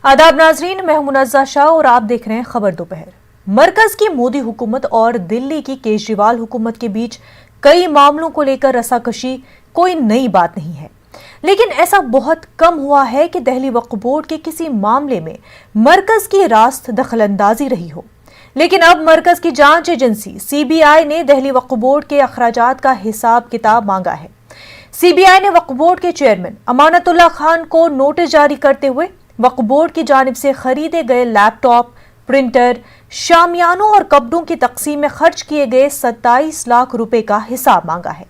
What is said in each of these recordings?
आदाब नाजरीन, मैं हूं मुनज़्ज़ा शाह और आप देख रहे हैं खबर दोपहर। मरकज की मोदी हुकूमत और दिल्ली की केजरीवाल हुकूमत के बीच कई मामलों को लेकर रसाकशी कोई नई बात नहीं है, लेकिन ऐसा बहुत कम हुआ है कि दिल्ली वक्फ बोर्ड के किसी मामले में मरकज की रास्त दखलंदाजी रही हो। लेकिन अब मरकज की जांच एजेंसी सीबीआई ने दिल्ली वक्फ बोर्ड के अखराजात का हिसाब किताब मांगा है। सीबीआई ने वक्फ बोर्ड के चेयरमैन अमानतुल्लाह खान को नोटिस जारी करते हुए वक्फ बोर्ड की जानिब से खरीदे गए लैपटॉप, प्रिंटर, शामियानों और कपड़ों की तकसीम में खर्च किए गए 27 लाख रुपए का हिसाब मांगा है।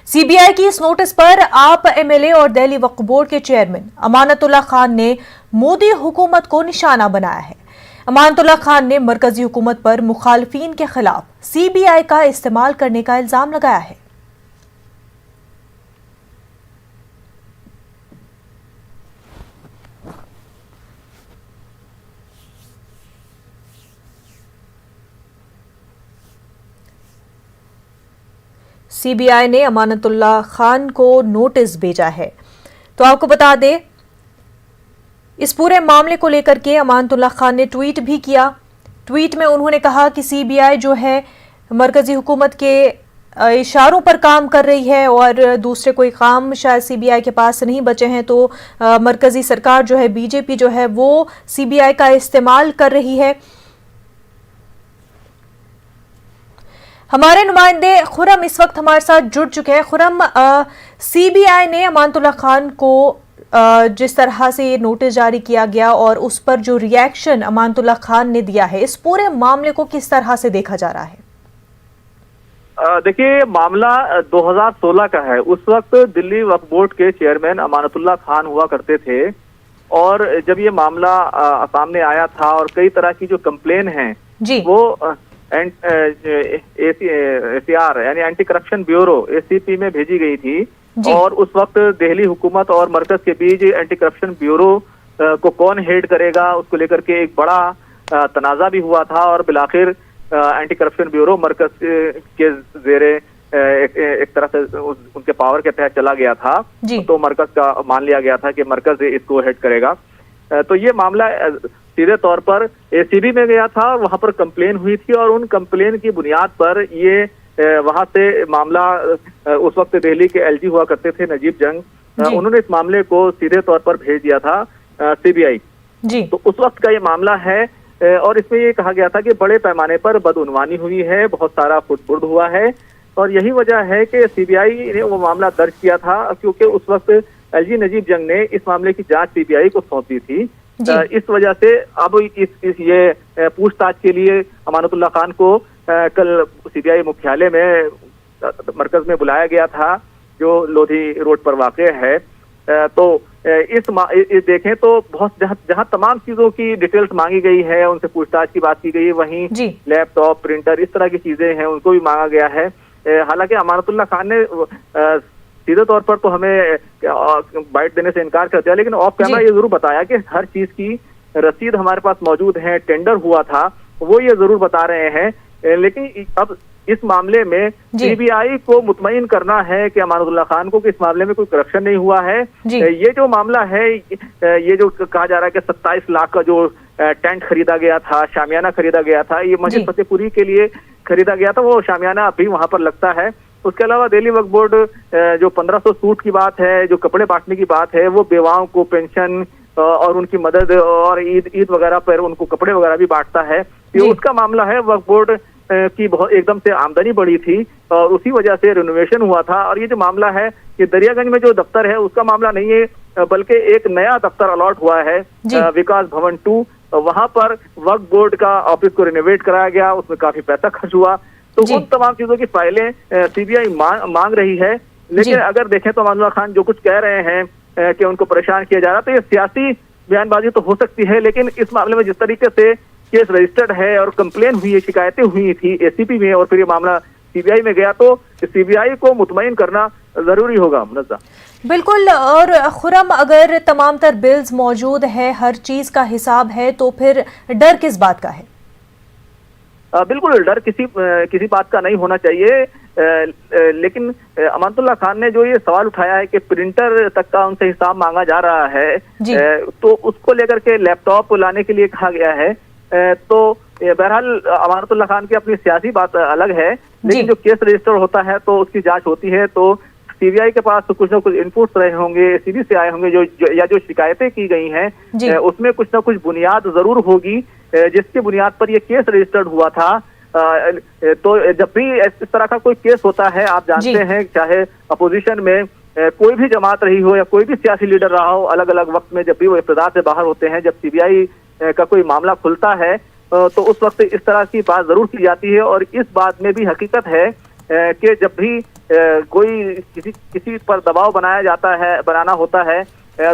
सीबीआई की इस नोटिस पर आप एमएलए और दिल्ली वक्फ बोर्ड के चेयरमैन अमानतुल्लाह खान ने मोदी हुकूमत को निशाना बनाया है। अमानतुल्लाह खान ने मरकजी हुकूमत पर मुखालफिन के खिलाफ सीबीआई का इस्तेमाल करने का इल्जाम लगाया है। सीबीआई ने अमानतुल्लाह खान को नोटिस भेजा है। तो आपको बता दें, इस पूरे मामले को लेकर के अमानतुल्लाह खान ने ट्वीट भी किया। ट्वीट में उन्होंने कहा कि सीबीआई जो है मरकजी हुकूमत के इशारों पर काम कर रही है और दूसरे कोई काम शायद सीबीआई के पास नहीं बचे हैं, तो मरकजी सरकार जो है बीजेपी जो है वो सीबीआई का इस्तेमाल कर रही है। हमारे नुमाइंदे खुरम इस वक्त हमारे साथ जुड़ चुके हैं। खुरम, सीबीआई ने अमानतुल्लाह खान को जिस तरह से ये नोटिस जारी किया गया और उस पर जो रिएक्शन अमानतुल्लाह खान ने दिया है, इस पूरे मामले को किस तरह से देखा जा रहा है? देखिए, मामला 2016 का है। उस वक्त दिल्ली वक्फ बोर्ड के चेयरमैन अमानतुल्लाह खान हुआ करते थे और जब ये मामला सामने आया था और कई तरह की जो कंप्लेन है वो एसीआर यानी एंटी करप्शन ब्यूरो एसीपी में भेजी गई थी और उस वक्त दिल्ली हुकूमत और मरकज के बीच एंटी करप्शन ब्यूरो को कौन हेड करेगा उसको लेकर के एक बड़ा तनाजा भी हुआ था और बिलाखिर एंटी करप्शन ब्यूरो मरकज के जेरे एक तरह से उनके पावर के तहत चला गया था। तो मरकज का मान लिया गया था कि मरकज इसको हेड करेगा। तो ये मामला सीधे तौर पर एसीबी में गया था, वहां पर कंप्लेन हुई थी और उन कंप्लेन की बुनियाद पर ये वहां से मामला उस वक्त दिल्ली के एलजी हुआ करते थे नजीब जंग, उन्होंने इस मामले को सीधे तौर पर भेज दिया था सीबीआई। तो उस वक्त का ये मामला है और इसमें ये कहा गया था कि बड़े पैमाने पर बदउनवानी हुई है, बहुत सारा फुटफुर्द हुआ है और यही वजह है कि सीबीआई ने वो मामला दर्ज किया था क्योंकि उस वक्त एलजी नजीब जंग ने इस मामले की जांच सीबीआई को सौंप दी थी। इस वजह से अब इस ये पूछताछ के लिए अमानतुल्लाह खान को कल सीबीआई मुख्यालय में मरकज में बुलाया गया था जो लोधी रोड पर वाक़ है। तो इस देखें तो बहुत जहां तमाम चीजों की डिटेल्स मांगी गई है, उनसे पूछताछ की बात की गई है, वहीं लैपटॉप, प्रिंटर, इस तरह की चीजें हैं उनको भी मांगा गया है। हालांकि अमानतुल्लाह खान ने सीधे तौर पर तो हमें बाइट देने से इनकार कर दिया, लेकिन ऑफ कैमरा ये जरूर बताया कि हर चीज की रसीद हमारे पास मौजूद है, टेंडर हुआ था, वो ये जरूर बता रहे हैं। लेकिन अब इस मामले में सीबीआई को मुतमईन करना है कि अमानतुल्लाह खान को कि इस मामले में कोई करप्शन नहीं हुआ है। ये जो मामला है, ये जो कहा जा रहा है कि 27 लाख का जो टेंट खरीदा गया था, शामियाना खरीदा गया था, ये मस्जिद फतेहपुरी के लिए खरीदा गया था, वो शामियाना अभी वहां पर लगता है। उसके अलावा दिल्ली वक्फ बोर्ड जो 1500 सूट की बात है, जो कपड़े बांटने की बात है, वो बेवाओं को पेंशन और उनकी मदद और ईद वगैरह पर उनको कपड़े वगैरह भी बांटता है। ये उसका मामला है। वक्फ बोर्ड की बहुत एकदम से आमदनी बढ़ी थी और उसी वजह से रिनोवेशन हुआ था। और ये जो मामला है, ये दरियागंज में जो दफ्तर है उसका मामला नहीं है, बल्कि एक नया दफ्तर अलॉट हुआ है विकास भवन 2, वहां पर वक्फ बोर्ड का ऑफिस को रिनोवेट कराया गया, उसमें काफी पैसा खर्च हुआ। तो उन तमाम चीजों की फाइलें सीबीआई मांग रही है। लेकिन अगर देखें तो अमानतुल्लाह खान जो कुछ कह रहे हैं कि उनको परेशान किया जा रहा, तो ये सियासी बयानबाजी तो हो सकती है, लेकिन इस मामले में जिस तरीके से केस रजिस्टर्ड है और कंप्लेन हुई है, शिकायतें हुई थी एसीपी में और फिर ये मामला सीबीआई में गया, तो सीबीआई को मुतमईन करना जरूरी होगा। मुनज़्ज़ा बिल्कुल। और खुरम, अगर तमाम तर बिल्स मौजूद है, हर चीज का हिसाब है, तो फिर डर किस बात का है? बिल्कुल डर किसी बात का नहीं होना चाहिए। लेकिन अमानतुल्लाह खान ने जो ये सवाल उठाया है कि प्रिंटर तक का उनसे हिसाब मांगा जा रहा है, तो उसको लेकर के लैपटॉप लाने के लिए कहा गया है। तो बहरहाल अमानतुल्लाह खान की अपनी सियासी बात अलग है, लेकिन जो केस रजिस्टर होता है तो उसकी जांच होती है, तो सीबीआई के पास तो कुछ ना कुछ इनपुट्स रहे होंगे, सीबी से आए होंगे जो शिकायतें की गई हैं उसमें कुछ ना कुछ बुनियाद जरूर होगी, जिसकी बुनियाद पर यह केस रजिस्टर्ड हुआ था। तो जब भी इस तरह का कोई केस होता है, आप जानते हैं, चाहे अपोजिशन में कोई भी जमात रही हो या कोई भी सियासी लीडर रहा हो, अलग अलग वक्त में जब भी वो इक़्तिदार से बाहर होते हैं, जब सीबीआई का कोई मामला खुलता है तो उस वक्त इस तरह की बात जरूर की जाती है। और इस बात में भी हकीकत है कि जब भी कोई किसी पर दबाव बनाना होता है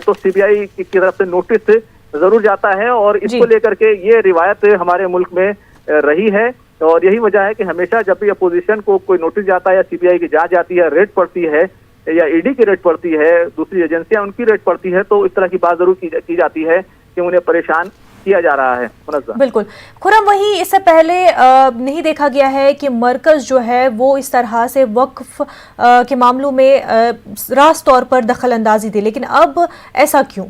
तो सीबीआई की तरफ से नोटिस जरूर जाता है, और इसको लेकर के ये रिवायत हमारे मुल्क में रही है। और यही वजह है कि हमेशा जब भी अपोजिशन को कोई नोटिस जाता है या सीबीआई की जांच जाती है, रेड पड़ती है या ईडी की रेड पड़ती है, दूसरी एजेंसियां उनकी रेड पड़ती है, तो इस तरह की बात जरूर की जाती है कि उन्हें परेशान किया जा रहा है। बिल्कुल खुर्रम, वही इससे पहले नहीं देखा गया है कि मरकज जो है वो इस तरह से वक्फ के मामलों में रास्त तौर पर दखल अंदाजी दे, लेकिन अब ऐसा क्यों?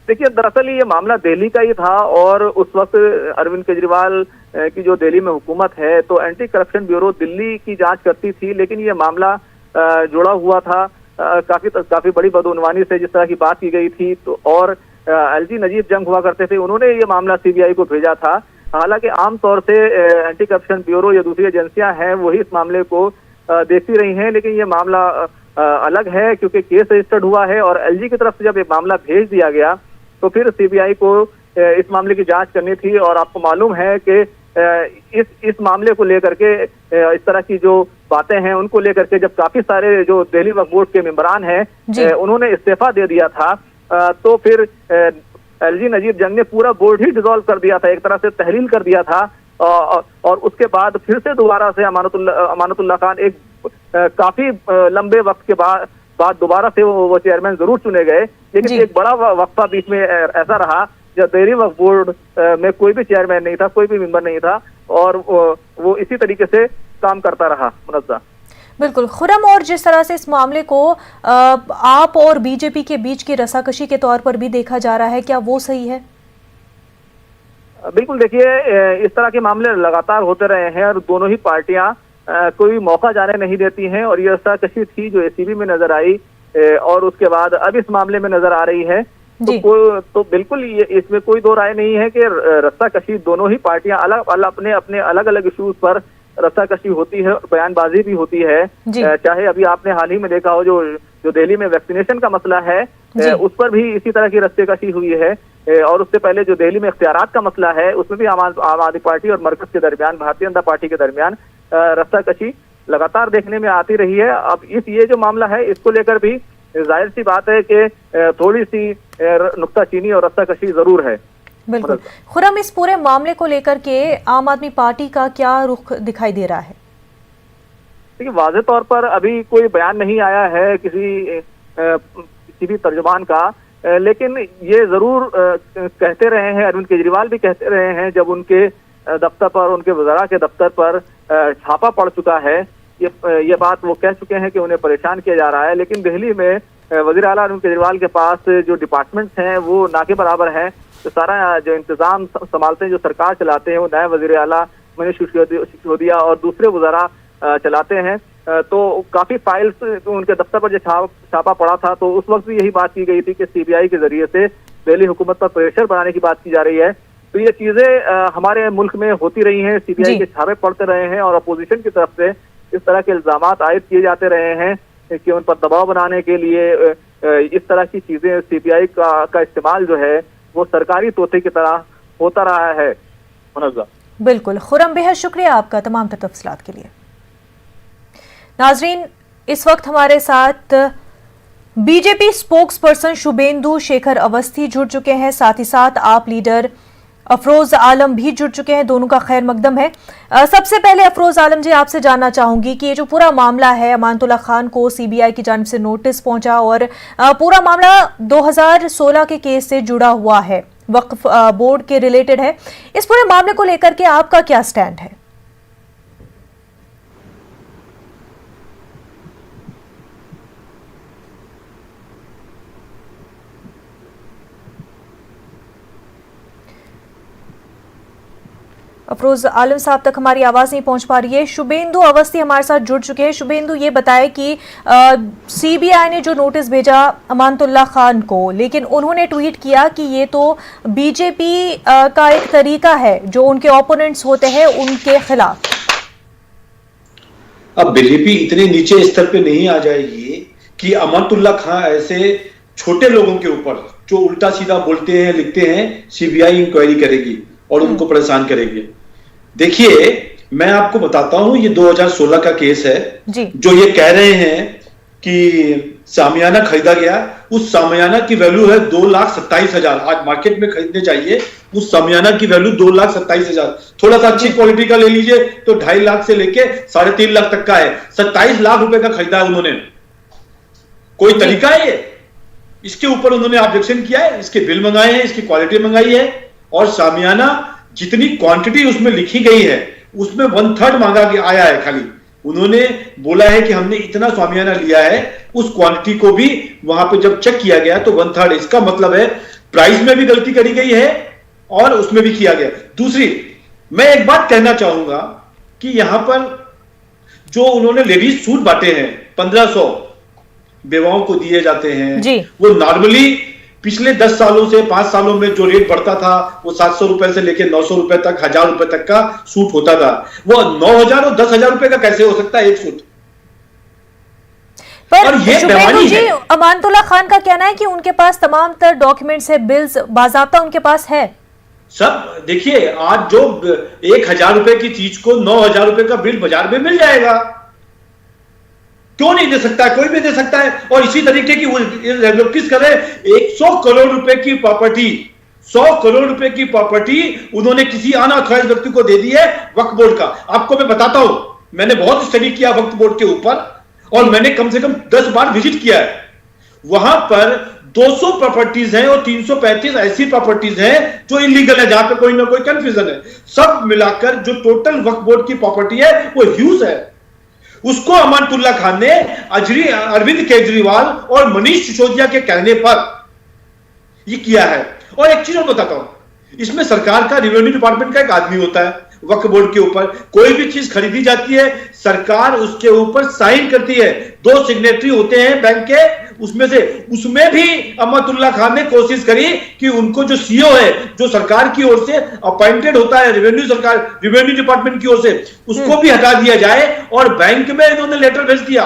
देखिए, दरअसल ये मामला दिल्ली का ही था, और उस वक्त अरविंद केजरीवाल की जो दिल्ली में हुकूमत है, तो एंटी करप्शन ब्यूरो दिल्ली की जांच करती थी, लेकिन ये मामला जुड़ा हुआ था काफी बड़ी बदउनवानी से, जिस तरह की बात की गई थी। तो और एलजी नजीब जंग हुआ करते थे, उन्होंने ये मामला सीबीआई को भेजा था। हालांकि आमतौर से एंटी करप्शन ब्यूरो या दूसरी एजेंसियां हैं वही इस मामले को देखती रही हैं, लेकिन ये मामला अलग है क्योंकि केस रजिस्टर्ड हुआ है, और एलजी की तरफ से जब ये मामला भेज दिया गया तो फिर सीबीआई को इस मामले की जांच करनी थी। और आपको मालूम है कि इस मामले को लेकर के इस तरह की जो बातें हैं उनको लेकर के जब काफी सारे जो दिल्ली वक्फ बोर्ड के मेंबरान हैं उन्होंने इस्तीफा दे दिया था, तो फिर एलजी नजीब जंग ने पूरा बोर्ड ही डिसॉल्व कर दिया था, एक तरह से तहलील कर दिया था। और उसके बाद फिर से दोबारा से अमानतुल्लाह खान एक काफी लंबे वक्त के बाद दोबारा से वो चेयरमैन जरूर चुने गए, लेकिन एक बड़ा वक्फा बीच में ऐसा रहा जब दिल्ली वक्फ बोर्ड में कोई भी चेयरमैन नहीं था, कोई भी मेंबर नहीं था, और वो इसी तरीके से काम करता रहा। मुनज़्ज़ा बिल्कुल खुर्रम, और जिस तरह से इस मामले को आप और बीजेपी के बीच की रसाकशी के तौर पर भी देखा जा रहा है, क्या वो सही है? बिल्कुल, देखिए, इस तरह के मामले लगातार होते रहे हैं और दोनों ही पार्टियां कोई मौका जाने नहीं देती हैं, और ये रसाकशी थी जो एसीबी में नजर आई और उसके बाद अब इस मामले में नजर आ रही है। तो बिल्कुल ये इसमें कोई दो राय नहीं है कि रस्साकशी दोनों ही पार्टियां अपने अलग अलग इश्यूज पर रस्साकशी होती है, बयानबाजी भी होती है। चाहे अभी आपने हाल ही में देखा हो जो दिल्ली में वैक्सीनेशन का मसला है, उस पर भी इसी तरह की रस्साकशी हुई है, और उससे पहले जो दिल्ली में इख्तियारात का मसला है उसमें भी आम आदमी पार्टी और मरकज के दरमियान, भारतीय जनता पार्टी के दरमियान रस्साकशी लगातार देखने में आती रही है। अब ये जो मामला है इसको लेकर भी जाहिर सी बात है कि थोड़ी सी नुक्ताचीनी और रस्साकशी जरूर है। बिल्कुल खुर्रम, इस पूरे मामले को लेकर के आम आदमी पार्टी का क्या रुख दिखाई दे रहा है? देखिए, वाज़ेह तौर पर अभी कोई बयान नहीं आया है किसी भी तर्जुमान का, लेकिन ये जरूर कहते रहे हैं, अरविंद केजरीवाल भी कहते रहे हैं जब उनके दफ्तर पर, उनके वज़रा के दफ्तर पर छापा पड़ चुका है, ये बात वो कह चुके हैं कि उन्हें परेशान किया जा रहा है। लेकिन दिल्ली में वज़ीर आला अरविंद केजरीवाल के पास जो डिपार्टमेंट्स हैं वो ना के बराबर हैं, तो सारा जो इंतजाम संभालते हैं, जो सरकार चलाते हैं, वो नए वज़ीर आला मनीष सिसोदिया और दूसरे वज़रा चलाते हैं। तो काफी फाइल्स उनके दफ्तर पर जो छापा पड़ा था, तो उस वक्त भी यही बात की गई थी कि सीबीआई के जरिए से दिल्ली हुकूमत पर प्रेशर बनाने की बात की जा रही है। तो ये चीजें हमारे मुल्क में होती रही हैं, सीबीआई के छापे पड़ते रहे हैं और अपोजिशन की तरफ से इस तरह के इल्जामात आयद किए जाते रहे हैं कि उन पर दबाव बनाने के लिए इस तरह की चीजें, सीबीआई का इस्तेमाल जो है वो सरकारी तोते की तरह होता रहा है। मुनज़्ज़ा बिल्कुल खुर्रम, बेहद शुक्रिया आपका तमाम तफसीलात के लिए। नाजरीन, इस वक्त हमारे साथ BJP spokesperson Shubhendu Shekhar Awasthi जुड़ चुके हैं, साथ ही साथ आप लीडर अफरोज आलम भी जुड़ चुके हैं। दोनों का खैर मकदम है। सबसे पहले अफरोज आलम जी, आपसे जानना चाहूंगी कि ये जो पूरा मामला है, अमानतुल्लाह खान को सीबीआई की जानिब से नोटिस पहुंचा और पूरा मामला 2016 के केस से जुड़ा हुआ है, वक्फ बोर्ड के रिलेटेड है। इस पूरे मामले को लेकर के आपका क्या स्टैंड है? अफरोज आलम साहब तक हमारी आवाज नहीं पहुंच पा रही है। शुभेंदु अवस्थी हमारे साथ जुड़ चुके हैं। शुभेंदु, ये बताए कि सीबीआई ने जो नोटिस भेजा अमानतुल्लाह खान को, लेकिन उन्होंने ट्वीट किया कि ये तो बीजेपी का एक तरीका है जो उनके ओपोनेंट्स होते हैं उनके खिलाफ। अब बीजेपी इतने नीचे स्तर पे नहीं आ जाएगी कि अमानतुल्लाह खान ऐसे छोटे लोगों के ऊपर जो उल्टा सीधा बोलते हैं लिखते हैं सीबीआई इंक्वायरी करेगी और उनको परेशान करेगी। देखिए, मैं आपको बताता हूं, ये 2016 का केस है जी। जो ये कह रहे हैं कि सामियाना खरीदा गया, उस सामियाना की वैल्यू है 2,27,000। आज मार्केट में खरीदने चाहिए उस सामियाना की वैल्यू 2,27,000। थोड़ा सा अच्छी क्वालिटी का ले लीजिए तो 2.5 लाख से लेके 3.5 लाख तक का है। 27 लाख रुपए का खरीदा है उन्होंने। कोई तरीका है ये? इसके ऊपर उन्होंने ऑब्जेक्शन किया है, इसके बिल मंगाए हैं, इसकी क्वालिटी मंगाई है, और सामियाना जितनी क्वांटिटी उसमें लिखी गई है उसमें 1/3 मांगा आया है। खाली उन्होंने बोला है कि हमने इतना सामियाना लिया है, उस क्वांटिटी को भी वहां पे जब चेक किया गया तो 1/3। इसका मतलब है प्राइस में भी गलती करी गई है और उसमें भी किया गया। दूसरी, मैं एक बात कहना चाहूंगा कि यहां पर जो उन्होंने लेडीज सूट बांटे हैं 1500 बेवाओं को दिए जाते हैं, वो नॉर्मली पिछले 10 सालों से 5 सालों में जो रेट बढ़ता था वो 700 रुपए से लेकर 900 रुपए तक, 1000 रुपए तक का सूट होता था। वो 9,000 और 10,000 रुपए का कैसे हो सकता है एक सूट? पर और ये बेईमानी है। अमानतुल्लाह खान का कहना है कि उनके पास तमाम तर डॉक्यूमेंट्स है, बिल्स बाज़ाब्ता उनके पास है सब। देखिए, आज जो 1,000 रुपए की चीज को 9,000 रुपए का बिल बाजार में मिल जाएगा, क्यों नहीं दे सकता है? कोई भी दे सकता है। और इसी तरीके की रेगुलरिटीज कर रहे हैं। 100 करोड़ रुपए की प्रॉपर्टी, 100 करोड़ रुपए की प्रॉपर्टी उन्होंने किसी अनऑथराइज्ड व्यक्ति को दे दी है वक्फ बोर्ड का। आपको मैं बताता हूं, मैंने बहुत स्टडी किया वक्फ बोर्ड के ऊपर और मैंने कम से कम 10 बार विजिट किया है। वहां पर 200 प्रॉपर्टीज हैं और 335 ऐसी प्रॉपर्टीज हैं जो इलीगल है, जहां पे कोई ना कोई कंफ्यूजन है। सब मिलाकर जो टोटल वक्फ बोर्ड की प्रॉपर्टी है वो ह्यूज है। उसको अमानतुल्लाह खान ने अरविंद केजरीवाल और मनीष सिसोदिया के कहने पर ये किया है। और एक चीज और बताता हूं, इसमें सरकार का रेवेन्यू डिपार्टमेंट का एक आदमी होता है। वक्फ बोर्ड के ऊपर कोई भी चीज खरीदी जाती है, सरकार उसके ऊपर साइन करती है। 2 सिग्नेटरी होते हैं बैंक के, उसमें भी अमानतुल्लाह खान ने कोशिश करी कि उनको जो सीईओ है, जो सरकार की ओर से अपॉइंटेड होता है रेवेन्यू डिपार्टमेंट की ओर से, उसको भी हटा दिया जाए। और बैंक में इन्होंने लेटर भेज दिया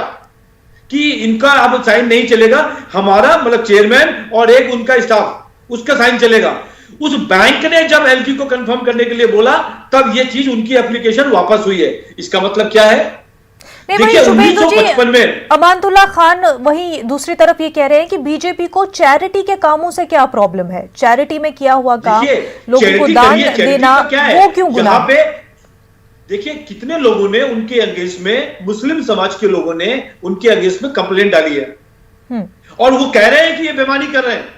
कि इनका अब साइन नहीं चलेगा, हमारा मतलब चेयरमैन और एक उनका स्टाफ उसका साइन चलेगा। उस बैंक ने जब एलजी को कंफर्म करने के लिए बोला तब यह चीज उनकी एप्लीकेशन वापस हुई है। इसका मतलब क्या है? देखिए, 1955 में अमानतुल्लाह खान वहीं दूसरी तरफ ये कह रहे हैं कि बीजेपी को चैरिटी के कामों से क्या प्रॉब्लम है? चैरिटी में किया हुआ काम, लोगों को दान देना, वो क्यों गुनाह? पे देखिए, कितने लोगों ने उनके अगेंस्ट में, मुस्लिम समाज के लोगों ने उनके अगेंस्ट में कंप्लेंट डाली है और वो कह रहे हैं कि ये बेईमानी कर रहे हैं,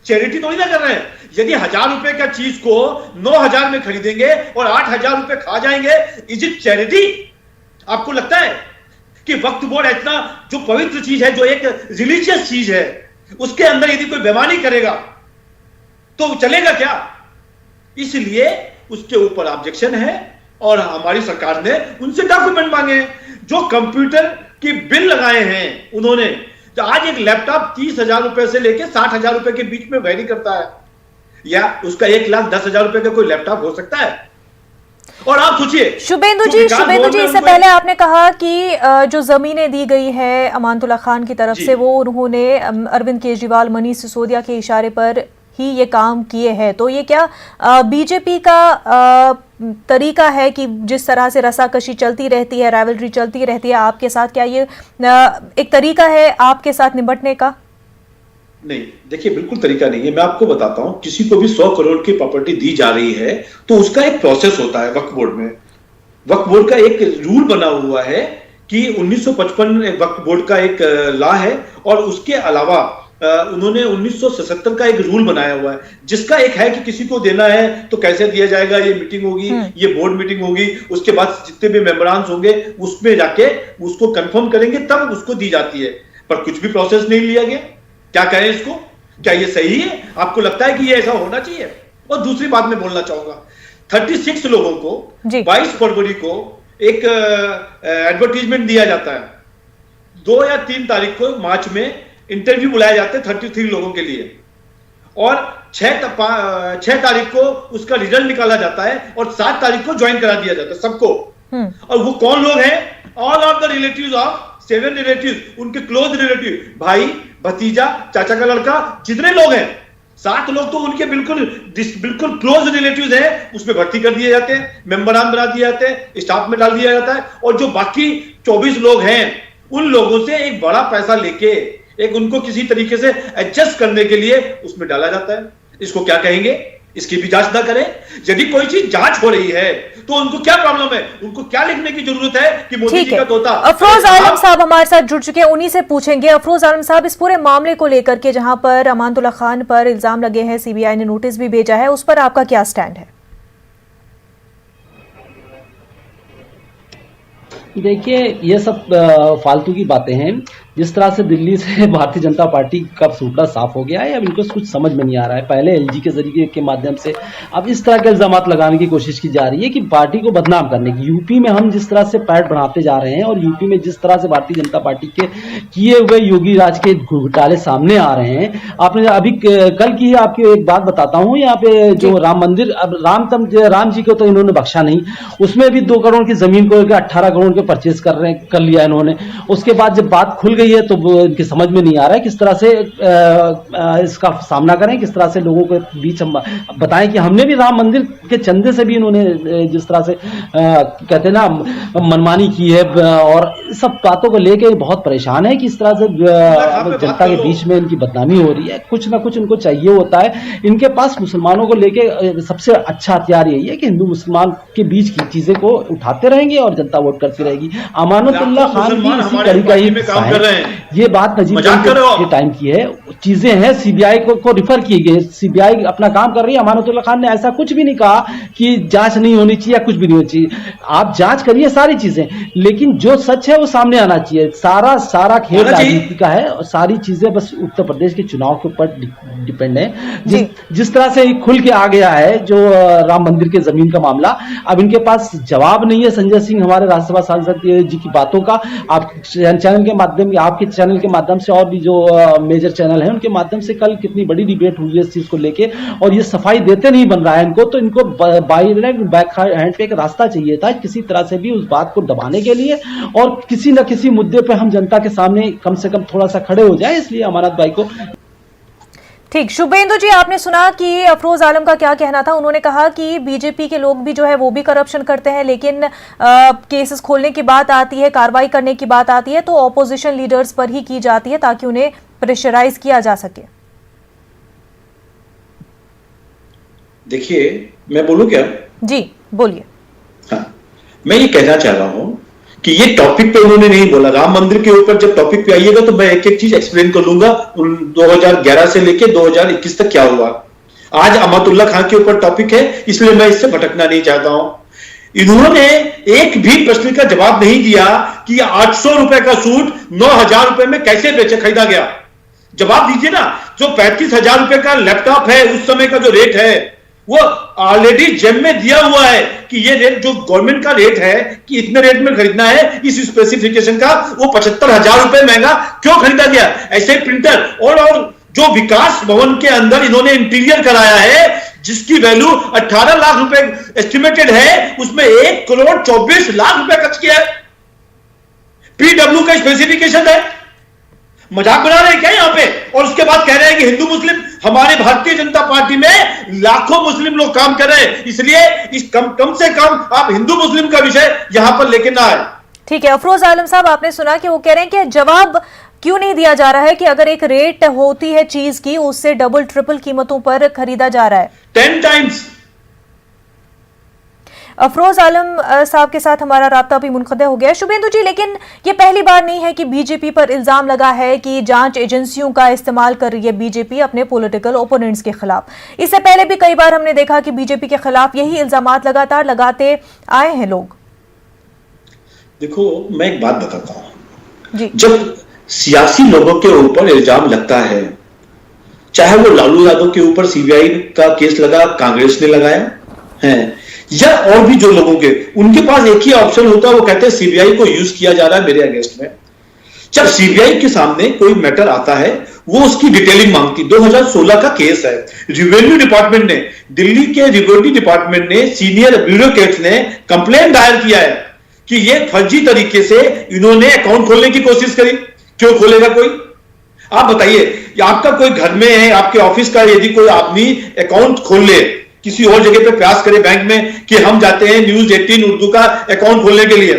चैरिटी तो नहीं ना कर रहे हैं। यदि 1,000 रुपए का चीज को 9,000 में खरीदेंगे और 8,000 रुपए खा जाएंगे, इज इट चैरिटी? आपको लगता है कि वक्फ बोर्ड इतना जो पवित्र चीज है, जो एक रिलीजियस चीज है, उसके अंदर यदि कोई बेईमानी करेगा तो चलेगा क्या? इसलिए उसके ऊपर ऑब्जेक्शन है और हमारी सरकार ने उनसे डॉक्यूमेंट मांगे। जो कंप्यूटर की बिल लगाए हैं उन्होंने, तो आज एक लैपटॉप 30,000 रुपए से लेकर 60,000 रुपए के बीच में वैरी करता है, या उसका 1,10,000 रुपए का कोई लैपटॉप हो सकता है? और आप सोचिए शुभेंदु जी, इससे पहले आपने कहा कि जो जमीनें दी गई है अमानतुल्लाह खान की तरफ से, वो उन्होंने अरविंद केजरीवाल, मनीष सिसोदिया के इशारे पर ही ये काम किए हैं। तो ये क्या बीजेपी का तरीका है कि जिस तरह से रसाकशी चलती रहती है, राइवलरी चलती रहती है आपके साथ, क्या ये एक तरीका है आपके साथ निपटने का? नहीं, देखिए, बिल्कुल तरीका नहीं है। मैं आपको बताता हूं, किसी को भी 100 करोड़ की प्रॉपर्टी दी जा रही है तो उसका एक प्रोसेस होता है वक्फ बोर्ड में। वक्फ बोर्ड का एक रूल बना हुआ है कि 1955 वक्फ बोर्ड का एक लॉ है, और उसके अलावा उन्होंने 1977 का एक रूल बनाया हुआ है, जिसका एक है कि किसी को देना है तो कैसे दिया जाएगा, ये मीटिंग होगी, ये बोर्ड मीटिंग होगी, उसके बाद जितने भी मेंबरान्स होंगे उसमें जाके उसको कंफर्म करेंगे, तब उसको दी जाती है। पर कुछ भी प्रोसेस नहीं लिया गया। क्या कहें इसको? क्या ये सही है? आपको लगता है कि ये ऐसा होना चाहिए? और दूसरी बात मैं बोलना चाहूंगा, 36 लोगों को 22 फरवरी को एक एडवर्टीजमेंट दिया जाता है। 2 या 3 तारीख को मार्च में इंटरव्यू बुलाए जाते हैं 33 लोगों के लिए, और 6 तारीख को उसका रिजल्ट निकाला जाता है और 7 तारीख को ज्वाइन करा दिया जाता है सबको। और वो कौन लोग हैं? All of the relatives of 7 relatives, उनके क्लोज रिलेटिव, भाई, भतीजा, चाचा का लड़का, जितने लोग हैं 7 लोग तो उनके बिल्कुल क्लोज रिलेटिव्स हैं, उसमें भर्ती कर दिए जाते हैं, मेंबरान बना दिए जाते हैं, स्टाफ में डाल दिया जाता है। और जो बाकी 24 लोग हैं उन लोगों से एक बड़ा पैसा लेके एक उनको किसी तरीके से एडजस्ट करने के लिए उसमें डाला जाता है। इसको क्या कहेंगे? इसकी भी जांच ना करें? यदि कोई चीज जांच हो रही है तो उनको क्या प्रॉब्लम है? उनको क्या लिखने की जरूरत है कि मोदी जी का तोता? अफरोज आलम साहब हमारे साथ जुड़ चुके हैं, उन्हीं से पूछेंगे। अफरोज आलम साहब, इस पूरे मामले को लेकर के जहां पर अमानतुल्लाह खान पर इल्जाम लगे हैं, सीबीआई ने नोटिस भी भेजा है, उस पर आपका क्या स्टैंड है? देखिए, ये सब फालतू की बातें हैं। जिस तरह से दिल्ली से भारतीय जनता पार्टी का सूपड़ा साफ हो गया है, अब इनको कुछ समझ में नहीं आ रहा है। पहले एलजी के जरिए के माध्यम से अब इस तरह के इल्जाम लगाने की कोशिश की जा रही है कि पार्टी को बदनाम करने की। यूपी में हम जिस तरह से पैठ बढ़ाते जा रहे हैं और यूपी में जिस तरह से भारतीय जनता पार्टी के किए हुए योगी राज के घोटाले सामने आ रहे हैं। आपने अभी कल की आपकी एक बात बताता हूँ, यहाँ पे जो राम मंदिर, अब राम जी को तो इन्होंने बख्शा नहीं, उसमें भी 2 करोड़ की जमीन को 18 करोड़ के परचेज कर लिया इन्होंने। उसके बाद जब बात खुल गई है तो इनके समझ में नहीं आ रहा है किस तरह से इसका सामना करें, किस तरह से लोगों के बीच हम बताएं कि हमने भी राम मंदिर के चंदे से भी इन्होंने जिस तरह से कहते हैं ना मनमानी की है, और सब बातों को लेके बहुत परेशान है कि इस तरह से जनता के बीच में इनकी बदनामी हो रही है। कुछ ना कुछ इनको चाहिए होता है। इनके पास मुसलमानों को लेके सबसे अच्छा हथियार यही है कि हिंदू मुसलमान के बीच की चीजें को उठाते रहेंगे और जनता वोट करती रहेगी। अमानतुल्लाह खान भी इसी तरीका ही काम कर रहे हैं। ये बात नजीब के टाइम की है, चीजें हैं, सीबीआई को रिफर की गई, सीबीआई अपना काम कर रही है। अमानतुल्लाह खान ने ऐसा कुछ भी नहीं कहा कि जांच नहीं होनी चाहिए या कुछ भी नहीं होनी चाहिए। आप जांच करिए सारी चीजें, लेकिन जो सच है वो सामने आना चाहिए। सारा खेल राजनीति का है और सारी चीजें बस उत्तर प्रदेश के चुनाव के ऊपर डिपेंड है। जिस तरह से खुल के आ गया है जो राम मंदिर के जमीन का मामला, अब इनके पास जवाब नहीं है संजय सिंह हमारे राज्यसभा सांसद जी की बातों का। आप चैनल के माध्यम, आपके चैनल के माध्यम से और भी जो मेजर चैनल है उनके माध्यम से कल कितनी बड़ी डिबेट हुई है इस चीज को लेके, और ये सफाई देते नहीं बन रहा है इनको। तो इनको बैक हैंड पे एक रास्ता चाहिए था किसी तरह से भी उस बात को दबाने के लिए, और किसी न किसी मुद्दे पे हम जनता के सामने कम से कम थोड़ा सा खड़े हो जाए। इसलिए अमानत भाई को ठीक। शुभेंदु जी, आपने सुना कि अफरोज आलम का क्या कहना था। उन्होंने कहा कि बीजेपी के लोग भी जो है वो भी करप्शन करते हैं, लेकिन केसेस खोलने की बात आती है, कार्रवाई करने की बात आती है तो ऑपोजिशन लीडर्स पर ही की जाती है ताकि उन्हें प्रेशराइज किया जा सके। देखिए, मैं बोलूं क्या? जी बोलिए। हाँ, मैं ये कहना चाह रहा हूं कि ये टॉपिक पे उन्होंने नहीं बोला। राम मंदिर के ऊपर जब टॉपिक पे आइएगा तो मैं एक एक चीज एक्सप्लेन कर लूंगा 2011 से लेके 2021 तक क्या हुआ। आज अमातुल्लाह खान के ऊपर टॉपिक है, इसलिए मैं इससे भटकना नहीं चाहता हूं। इन्होंने एक भी प्रश्न का जवाब नहीं दिया कि 800 रुपए का सूट 9,000 रुपए में कैसे खरीदा गया। जवाब दीजिए ना। जो 35,000 रुपए का लैपटॉप है उस समय का जो रेट है वो ऑलरेडी जेब में दिया हुआ है कि ये रेट जो गवर्नमेंट का रेट है कि इतने रेट में खरीदना है इस स्पेसिफिकेशन का, वो 75,000 रुपए महंगा क्यों खरीदा गया। ऐसे प्रिंटर और जो विकास भवन के अंदर इन्होंने इंटीरियर कराया है जिसकी वैल्यू 18 लाख रुपए एस्टिमेटेड है, उसमें 1 करोड़ 24 लाख रुपए खर्च किया है। पीडब्ल्यू का स्पेसिफिकेशन है। मजाक बना रहे हैं क्या यहां पे? और उसके बाद कह रहे हैं कि हिंदू मुस्लिम, हमारे भारतीय जनता पार्टी में लाखों मुस्लिम लोग काम कर रहे हैं, इसलिए इस कम से कम आप हिंदू मुस्लिम का विषय यहां पर लेके ना आए। ठीक है। अफरोज आलम साहब, आपने सुना कि वो कह रहे हैं कि जवाब क्यों नहीं दिया जा रहा है कि अगर एक रेट होती है चीज की उससे डबल ट्रिपल कीमतों पर खरीदा जा रहा है 10 टाइम्स। अफरोज आलम साहब के साथ हमारा राब्ता भी मुनक़ता हो गया। शुभेंदु जी, लेकिन ये पहली बार नहीं है कि बीजेपी पर इल्जाम लगा है कि जांच एजेंसियों का इस्तेमाल कर रही है बीजेपी अपने पॉलिटिकल ओपोनेंट्स के खिलाफ। इससे पहले भी कई बार हमने देखा कि बीजेपी के खिलाफ यही इल्जामात लगातार लगाते आए हैं लोग। देखो, मैं एक बात बताता हूं। जब सियासी लोगों के ऊपर इल्जाम लगता है, चाहे वो लालू यादव के ऊपर सीबीआई का केस लगा, कांग्रेस ने लगाया है, या और भी जो लोगों के, उनके पास एक ही ऑप्शन होता है, वो कहते हैं सीबीआई को यूज किया जा रहा है मेरे अगेंस्ट में। जब सीबीआई के सामने कोई मैटर आता है, वो उसकी डिटेलिंग मांगती। 2016 का केस है, रिवेन्यू डिपार्टमेंट ने, दिल्ली के रिवेन्यू डिपार्टमेंट ने, सीनियर ब्यूरोक्रेट्स ने कंप्लेंट दायर किया है कि ये फर्जी तरीके से इन्होंने अकाउंट खोलने की कोशिश करी। क्यों खोलेगा कोई? आप बताइए, आपका कोई घर में है, आपके ऑफिस का यदि कोई आदमी अकाउंट खोल ले, किसी और जगह पे प्रयास करे बैंक में कि हम जाते हैं न्यूज 18 उर्दू का अकाउंट खोलने के लिए,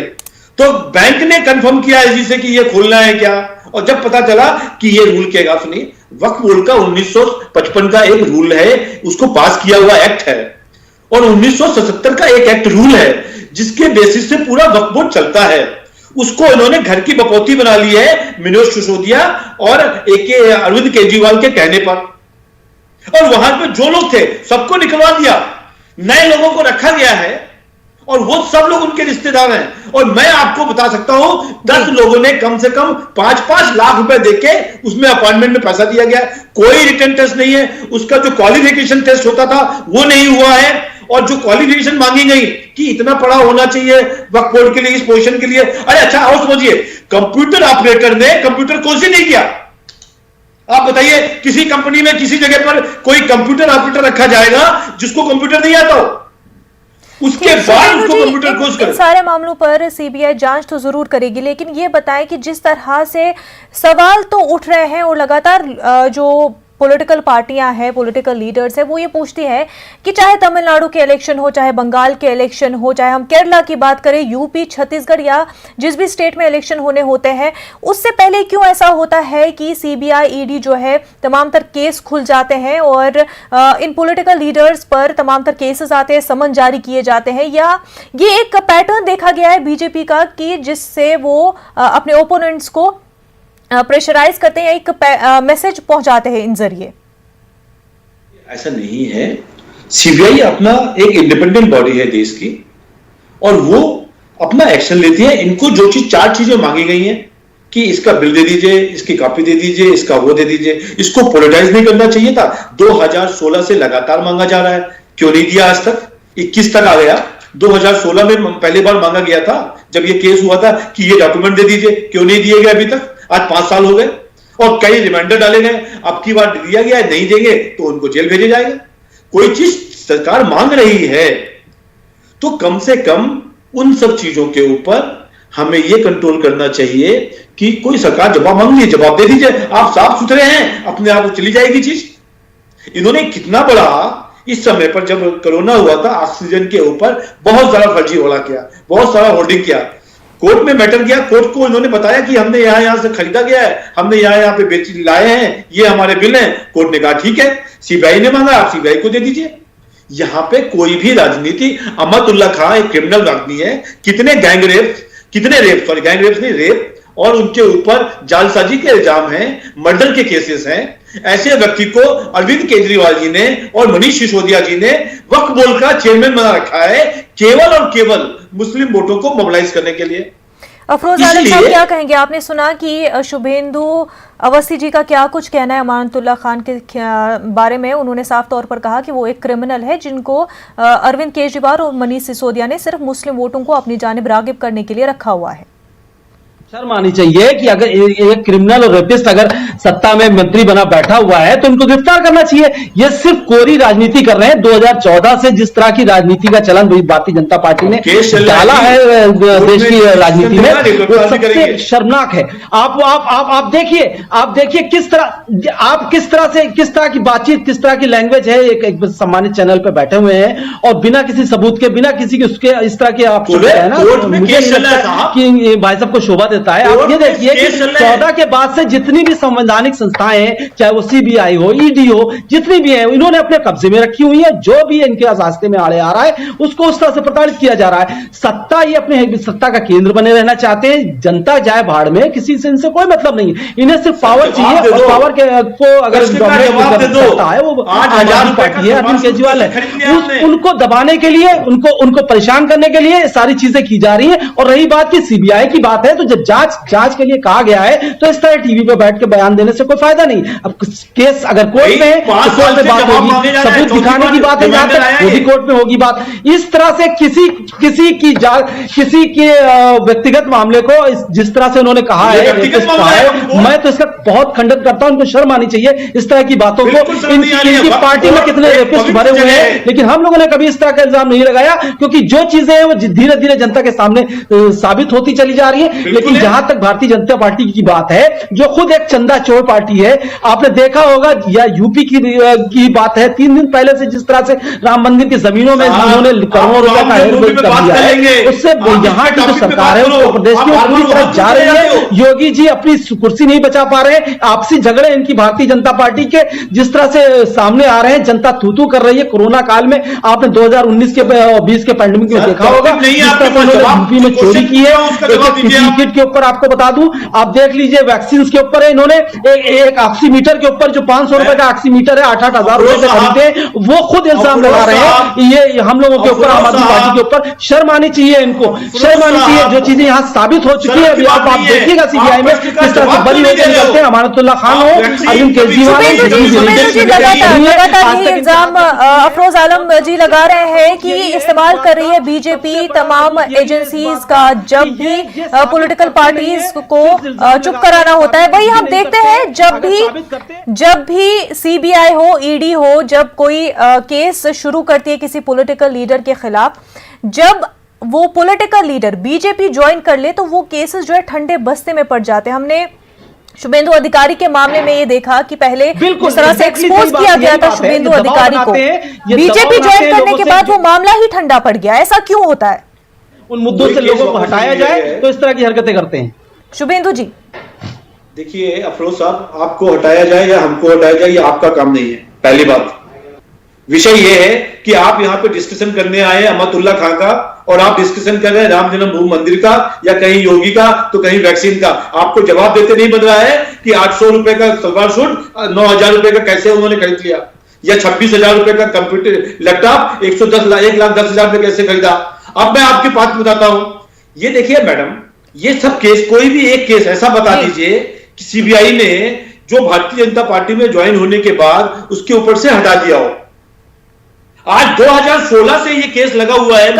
तो बैंक ने कंफर्म किया है जिसे कि ये खोलना है क्या, और जब पता चला कि ये रूल के खिलाफ नहीं, वक्फ बोर्ड का 1955 का एक रूल है, उसको पास किया हुआ एक्ट है, और 1977 का एक एक्ट रूल है जिसके बेसिस से पूरा वक्फ बोर्ड चलता है। उसको इन्होंने घर की बपौती बना ली है मनोज सिसोदिया और अरविंद केजरीवाल के कहने पर, और वहां पे जो लोग थे सबको निकलवा दिया, नए लोगों को रखा गया है, और वो सब लोग उनके रिश्तेदार हैं। और मैं आपको बता सकता हूं 10 लोगों ने कम से कम 5-5 लाख रुपए देके उसमें अपॉइंटमेंट में पैसा दिया गया। कोई रिटन टेस्ट नहीं है, उसका जो क्वालिफिकेशन टेस्ट होता था वो नहीं हुआ है, और जो क्वालिफिकेशन मांगी गई कि इतना पढ़ा होना चाहिए वक्फ बोर्ड के लिए, इस पोजीशन के लिए। अरे अच्छा, और समझिए, कंप्यूटर ऑपरेटर ने कंप्यूटर कोर्स ही नहीं किया। आप बताइए, किसी कंपनी में किसी जगह पर कोई कंप्यूटर ऑपरेटर रखा जाएगा जिसको कंप्यूटर नहीं आता हो, उसके बाद उसको कंप्यूटर कोर्स करें। सारे मामलों पर सीबीआई जांच तो जरूर करेगी, लेकिन ये बताएं कि जिस तरह से सवाल तो उठ रहे हैं और लगातार जो पॉलिटिकल पार्टियां हैं, पॉलिटिकल लीडर्स हैं, वो ये पूछती है कि चाहे तमिलनाडु के इलेक्शन हो, चाहे बंगाल के इलेक्शन हो, चाहे हम केरला की बात करें, यूपी, छत्तीसगढ़ या जिस भी स्टेट में इलेक्शन होने होते हैं, उससे पहले क्यों ऐसा होता है कि सीबीआई, ईडी जो है तमाम तर केस खुल जाते हैं और इन पॉलिटिकल लीडर्स पर तमाम तर केसेस आते हैं, समन जारी किए जाते हैं, या ये एक पैटर्न देखा गया है बीजेपी का कि जिससे वो अपने ओपोनेंट्स को प्रेशराइज करते हैं, एक मैसेज पहुंचाते हैं इन जरिए? ऐसा नहीं है। सीबीआई अपना एक इंडिपेंडेंट बॉडी है देश की, और वो अपना एक्शन लेती है। इनको जो चीज, 4 चीजें मांगी गई हैं कि इसका बिल दे दीजिए, इसकी कॉपी दे दीजिए, इसका वो दे दीजिए, इसको पॉलिटाइज नहीं करना चाहिए था। 2016 से लगातार मांगा जा रहा है, क्यों नहीं दिया आज तक? 21 तक आ गया। 2016 में पहली बार मांगा गया था जब ये केस हुआ था कि ये डॉक्यूमेंट दे दीजिए, क्यों नहीं दिए गए अभी तक? आज 5 साल हो गए और कई रिमाइंडर डाले गए, अब की बार दिया गया है, नहीं देंगे तो उनको जेल भेजे जाएगा। कोई चीज सरकार मांग रही है तो कम से कम उन सब चीजों के ऊपर हमें यह कंट्रोल करना चाहिए कि कोई सरकार जवाब मांग ली, जवाब दे दीजिए। आप साफ सुथरे हैं, अपने आप चली जाएगी चीज। इन्होंने कितना बड़ा, इस समय पर जब कोरोना हुआ था, ऑक्सीजन के ऊपर बहुत सारा फर्जीवाड़ा किया, बहुत सारा होर्डिंग किया, कोर्ट में मैटर गया, कोर्ट को इन्होंने बताया कि हमने यहां से खरीदा गया है, हमने यहां पे बेच लाए हैं, ये हमारे बिल हैं। कोर्ट ने कहा ठीक है, सीबीआई ने मांगा, आप सीबीआई को दे दीजिए। यहां पे कोई भी राजनीति, अहमदुल्ला खां एक क्रिमिनल आदमी है, कितने गैंग रेप नहीं, रेप और उनके ऊपर जालसाजी के इल्जाम हैं, मर्डर के केसेस हैं। ऐसे व्यक्ति को अरविंद केजरीवाल जी ने और मनीष सिसोदिया जी ने वक्फ बोर्ड का चेयरमैन बना रखा है, केवल और केवल मुस्लिम वोटों को मोबिलाइज करने के लिए। अफरोज आलम साहब, क्या कहेंगे? आपने सुना कि शुभेंदु अवस्थी जी का क्या कुछ कहना है अमानतुल्लाह खान के बारे में? उन्होंने साफ तौर पर कहा कि वो एक क्रिमिनल है जिनको अरविंद केजरीवाल और मनीष सिसोदिया ने सिर्फ मुस्लिम वोटों को अपनी जानिब रागिब करने के लिए रखा हुआ है। शर्म आनी चाहिए कि अगर एक क्रिमिनल और रेपिस्ट अगर सत्ता में मंत्री बना बैठा हुआ है तो उनको गिरफ्तार करना चाहिए। ये सिर्फ कोरी राजनीति कर रहे हैं। 2014 से जिस तरह की राजनीति का चलन भारतीय जनता पार्टी ने डाला है देश की राजनीति में, वो सबसे शर्मनाक है। आप देखिए किस तरह की बातचीत, किस तरह की लैंग्वेज है। एक सम्मानित चैनल पे बैठे हुए हैं और बिना किसी सबूत के, बिना किसी के उसके इस तरह के आप है ना, मुझे नहीं लगता कि भाई साहब को शोभा देता है। आप ये देखिए कि 14 के बाद से जितनी भी संवैधानिक संस्थाएं हैं, चाहे वो सीबीआई हो, ईडी हो, जितनी भी हैं, इन्होंने अपने कब्जे में रखी हुई है। जो भी इनके रास्ते में आड़े आ रहा है उसको उस तरह से प्रताड़ित किया जा रहा है। सत्ता, ये अपने सत्ता का केंद्र बने रहना चाहते हैं। जनता जाए भाड़ में, किसी से इनको कोई मतलब नहीं है। इन्हें सिर्फ पावर चाहिए और पावर के को अगर सकता है वो आम आदमी पार्टी है, अरविंद केजरीवाल है, उनको दबाने के लिए, उनको परेशान करने के लिए सारी चीजें की जा रही है। और रही बात की सीबीआई की बात है, तो जब जांच के लिए कहा गया है तो इस तरह टीवी पे बैठ के बयान देने से कोई फायदा नहीं। अब केस अगर कोर्ट में है तो कोर्ट में बात होगी, सबूत दिखाने की बात है जहां तक वो भी कोर्ट में होगी बात। इस तरह से किसी के व्यक्तिगत मामले को जिस तरह से उन्होंने कहा है, मैं तो इसका बहुत खंडन करता हूं। इनको शर्म आनी चाहिए इस तरह की बातों को। इनकी पार्टी में कितने रेपिस्ट भरे हुए हैं, लेकिन हम लोगों ने कभी इस तरह का इल्जाम नहीं लगाया, क्योंकि जो चीजें हैं वो धीरे धीरे जनता के सामने साबित होती चली जा रही है। लेकिन जहां तक भारतीय जनता पार्टी की बात है, जो खुद एक चंदा चोर पार्टी है, आपने देखा होगा, या यूपी की बात है, 3 दिन पहले से जिस तरह से राम मंदिर की जमीनों में उन्होंने करोड़ों रुपए का हेरफेर कर दिया है, उससे यहाँ की जो सरकार है उत्तर प्रदेश की पूरी तरह जा रही है। योगी जी अपनी कुर्सी नहीं बचा पा रहे हैं। आपसी झगड़े इनकी भारतीय जनता पार्टी के जिस तरह से सामने आ रहे हैं, जनता थू कर रही है। कोरोना काल में आपने 2019 के 20 के पैंडेमिक में देखा होगा यूपी में चोरी की है। एक किट के ऊपर आपको बता दूं, आप देख लीजिए, वैक्सीन के ऊपर है, इन्होंने एक ऑक्सीमीटर के ऊपर जो 500 रुपए का ऑक्सीमीटर है 8-8 हजार रुपए से खरीदे, वो खुद इल्जाम लगा रहे हैं ये हम लोगों के ऊपर, आम आदमी पार्टी के ऊपर। शर्म आनी चाहिए इनको, शर्म आनी चाहिए। जो चीजें यहां साबित हो चुकी है, अभी आप देखिएगा सीबीआई में किस तरह से बरी होकर निकलते हैं। अमानतुल्लाह खान हो, अरविंद केजरीवाल, लगातार ये इल्जाम अफरोज आलम जी लगा रहे हैं कि इस्तेमाल कर रही है बीजेपी तमाम एजेंसीज का जब भी पॉलिटिकल पार्टीज को चुप कराना होता है। वही हम देखते हैं जब भी सीबीआई हो, ईडी हो, जब कोई केस शुरू करती है किसी पॉलिटिकल लीडर के खिलाफ, जब वो पॉलिटिकल लीडर बीजेपी ज्वाइन कर ले तो वो केसेस जो है ठंडे बस्ते में पड़ जाते हैं। हमने शुभेंदु अधिकारी के मामले में ये देखा कि पहले जिस तरह से एक्सपोज किया गया था शुभेंदु अधिकारी को, बीजेपी ज्वाइन करने के बाद वो मामला ही ठंडा पड़ गया। ऐसा क्यों होता है? उन मुद्दों से लोगों को हटाया जाए तो इस तरह की हरकतें करते हैं। शुभेंदु जी देखिए अफरोज साहब, आपको हटाया जाए या हमको हटाया जाए, ये आपका काम नहीं है। पहली बात, विषय ये है कि आप यहाँ पे डिस्कशन करने आए अमातुल्लाह खान का, और आप डिस्कशन कर रहे हैं राम जन्मभूमि मंदिर का, या कहीं योगी का तो कहीं वैक्सीन का। आपको जवाब देते नहीं बन रहा है कि 800 रुपए का सलवार सूट 9000 रुपए का कैसे उन्होंने खरीद लिया, या 26,000 रुपए का कंप्यूटर लैपटॉप 1,10,00,000 रुपए कैसे खरीदा। अब मैं आपकी बात बताता हूं। ये देखिए मैडम, ये सब केस, कोई भी एक केस ऐसा बता दीजिए कि सीबीआई ने जो भारतीय जनता पार्टी में ज्वाइन होने के बाद उसके ऊपर से हटा दिया हो। आज 2016 से ये केस लगा हुआ है।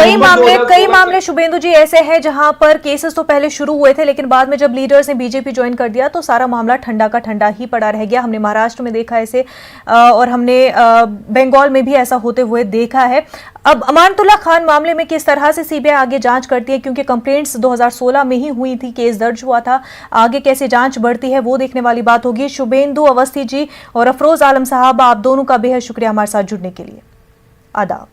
कई मामले शुभेंदु जी ऐसे हैं जहां पर केसेस तो पहले शुरू हुए थे, लेकिन बाद में जब लीडर्स ने बीजेपी ज्वाइन कर दिया तो सारा मामला ठंडा का ठंडा ही पड़ा रह गया। हमने महाराष्ट्र में देखा ऐसे, और हमने बंगाल में भी ऐसा होते हुए देखा है। अब अमानतुल्लाह खान मामले में किस तरह से सीबीआई आगे जांच करती है, क्योंकि कंप्लेंट्स 2016 में ही हुई थी, केस दर्ज हुआ था, आगे कैसे जांच बढ़ती है वो देखने वाली बात होगी। शुभेंदु अवस्थी जी और अफरोज आलम साहब, आप दोनों का बेहद शुक्रिया हमारे साथ जुड़ने के लिए। आदाब।